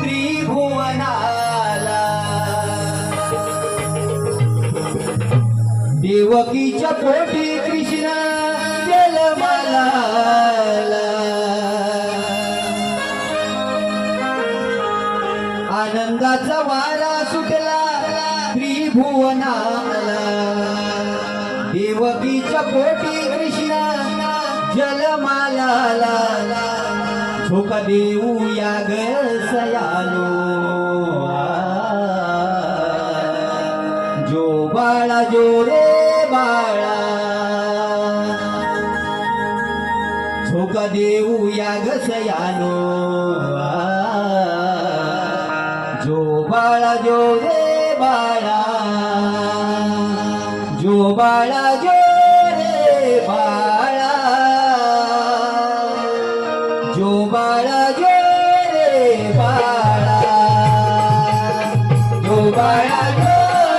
त्रिभुवनाला देवकीच्या पोटी कृष्ण जन्माला आनंदाचा वारा सुटला त्रिभुवनाला देवकीच्या पोटी कृष्ण जन्माला झोका देऊ या ग सयानो जो बाळा जो रे बाळा झोका देऊ या ग सयानो जो बाळा जो रे बाळा जो बाळा जो रे बाळा जो बाळा जो रे बाळा जो बाळा जो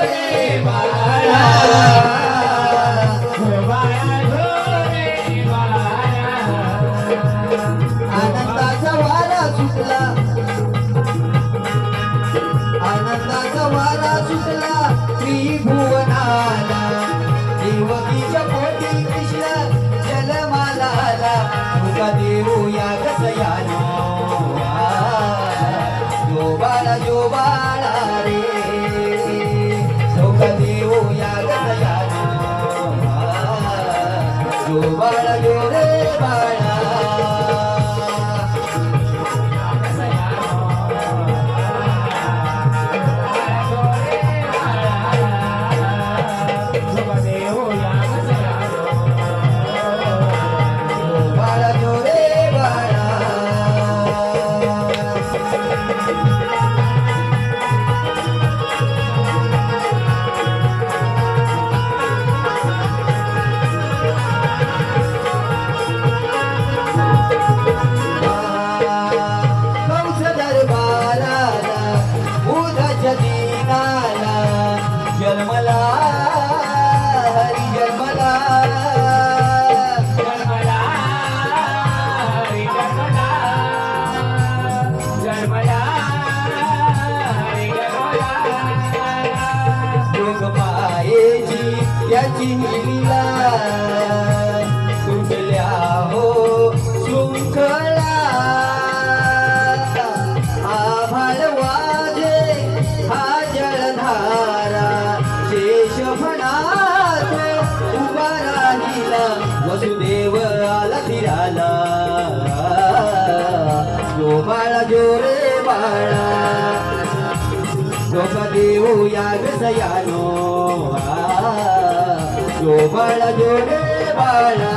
रे बाळा जो बाळा जो रे बाळा आनंदाचा वारा सुटला आनंदाचा वारा सुटला त्रिभुवनाला देवकीच्या पोटी कृष्ण जन्माला तुका देऊ या गसयानो जो बाळा रे तुका देऊ या गसयानो जो बाळा जो रे बाळा जन्मला हरी जन्मला जन्मला हरी जन्मला जन्मला हरी जन्मला योग मायेची त्याची लीला तुटल्या हो शृंखला आभाळ वाजे हा जलधारा शेषफणात उभा राहिला वसुदेव आला फिराला जो बाळा जो रे बाळा जोका देऊ या गसयानो जो बाळा जो रे बाळा